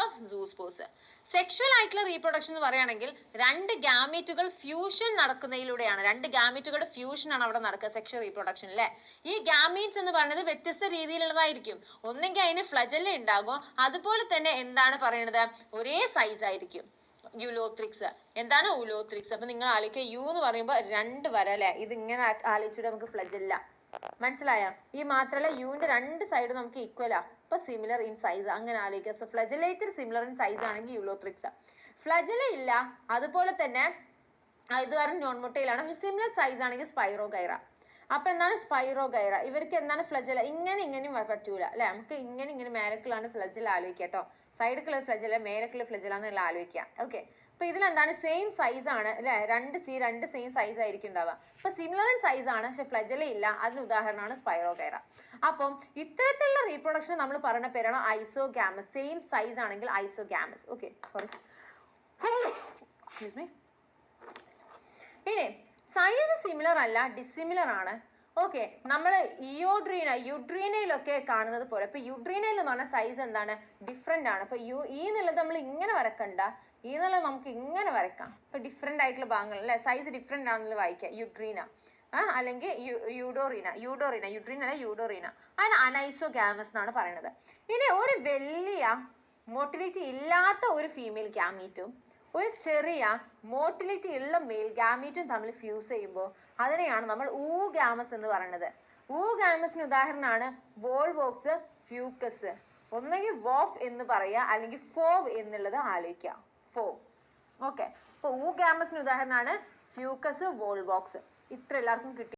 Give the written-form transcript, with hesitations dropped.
Of zoospores. Sexual ആയിട്ടുള്ള reproduction എന്ന് പറയുകയാണെങ്കിൽ രണ്ട് ഗാമീറ്റുകൾ ഫ്യൂഷൻ നടക്കുന്നതിലൂടെയാണ്. രണ്ട് ഗാമീറ്റുകളുടെ ഫ്യൂഷൻ ആണ് അവിടെ നടക്കുക സെക്ഷൽ റീപ്രൊഡക്ഷൻ അല്ലേ. ഈ ഗാമീറ്റ്സ് എന്ന് പറയുന്നത് വ്യത്യസ്ത രീതിയിലുള്ളതായിരിക്കും. ഒന്നെങ്കിൽ അതിന് ഫ്ലജല്ല ഉണ്ടാകും, അതുപോലെ തന്നെ എന്താണ് പറയുന്നത്, ഒരേ സൈസ് ആയിരിക്കും. യുലോത്രിക്സ്. എന്താണ് ഉലോത്രിക്സ്? അപ്പൊ നിങ്ങൾ ആലോചിക്കുക, യു എന്ന് പറയുമ്പോൾ രണ്ട് വര അല്ലെ, ഇത് ഇങ്ങനെ ആലോചിച്ചിട്ട് നമുക്ക് ഫ്ലജല്ല. മനസ്സിലായോ? ഈ മാത്രല്ല യുവിന്റെ രണ്ട് സൈഡ് നമുക്ക് ഈക്വലാ, അപ്പൊ സിമിലർ ഇൻ സൈസ്, അങ്ങനെ ആലോചിക്കുക. So flagellated similar in size ആണെങ്കിൽ യുലോത്രിക്സ്. ഫ്ലജല ഇല്ല, അതുപോലെ തന്നെ ഇത് കാരണം നോൺ മൊട്ടയിലാണ്, പക്ഷെ സിമിലർ സൈസ് ആണെങ്കിൽ സ്പൈറോഗൈറ. അപ്പൊ എന്താണ് സ്പൈറോഗൈറ? ഇവർക്ക് എന്താണ് ഫ്ലജല? ഇങ്ങനെയും പറ്റൂല അല്ലെ. നമുക്ക് ഇങ്ങനെ മേലക്കുള്ളാണ് ഫ്ലജല ആലോചിക്കുക കേട്ടോ. സൈഡിലുള്ള ഫ്ലജല, മേലക്കുള്ള ഫ്ലജല എന്നുള്ള ആലോചിക്കുക. ഓക്കെ. അപ്പൊ ഇതിലെന്താണ് സെയിം സൈസ് ആണ് അല്ലെ, രണ്ട് സെയിം സൈസ് ആയിരിക്കും ഉണ്ടാവുക. അപ്പൊ സിമിലർ ഇൻ സൈസ് ആണ്, പക്ഷെ ഫ്ലജല ഇല്ല. അതിന് ഉദാഹരണമാണ് സ്പൈറോഗൈറ. അപ്പം ഇത്തരത്തിലുള്ള റീപ്രൊഡക്ഷൻ നമ്മൾ പറയുന്ന പേരാണ് ഐസോഗാമസ്. സെയിം സൈസ് ആണെങ്കിൽ ഐസോഗാമസ്. Okay, sorry. ഇനി സൈസ് സിമിലർ അല്ല, ഡിസിമിലർ ആണ്. ഓക്കെ, നമ്മൾ യുഡ്രീനയിലൊക്കെ കാണുന്നത് പോലെ. ഇപ്പൊ യുഡ്രീനയിൽ എന്ന് പറഞ്ഞ സൈസ് എന്താണ്, ഡിഫറെന്റ് ആണ്. ഇപ്പൊ ഈ എന്നുള്ളത് നമ്മൾ ഇങ്ങനെ വരക്കണ്ട, ഈ എന്നുള്ളത് നമുക്ക് ഇങ്ങനെ വരക്കാം. ഇപ്പൊ ഡിഫറെന്റ് ആയിട്ടുള്ള ഭാഗങ്ങൾ അല്ലെ, സൈസ് ഡിഫറെന്റ് ആണെന്നുള്ള വായിക്കാം. യുഡ്രീന അല്ലെങ്കിൽ യൂഡോറീന. യുഡ്രീന അല്ല യൂഡോറീന. അതിന് അനൈസോഗാമസ് എന്നാണ് പറയുന്നത്. ഇനി ഒരു വലിയ മോട്ടിലിറ്റി ഇല്ലാത്ത ഒരു ഫീമെയിൽ ഗാമീറ്റും ഒരു ചെറിയ മോട്ടിലിറ്റി ഉള്ള മെയിൽ ഗാമീറ്റും തമ്മിൽ ഫ്യൂസ് ചെയ്യുമ്പോൾ അതിനെയാണ് നമ്മൾ ഊഗാമസ് എന്ന് പറയുന്നത്. ഊഗാമസിന് ഉദാഹരണമാണ് വോൾവോക്സ്, ഫ്യൂക്കസ്. ഒന്നെങ്കിൽ വോഫ് എന്ന് പറയുക, അല്ലെങ്കിൽ ഫോവ് എന്നുള്ളത് ആലോചിക്കുക. ഫോവ്. ഓക്കെ. അപ്പോൾ ഊഗാമസിന് ഉദാഹരണമാണ് ഫ്യൂക്കസ്, വോൾവോക്സ്. ഇത്ര എല്ലാവർക്കും കിട്ടി.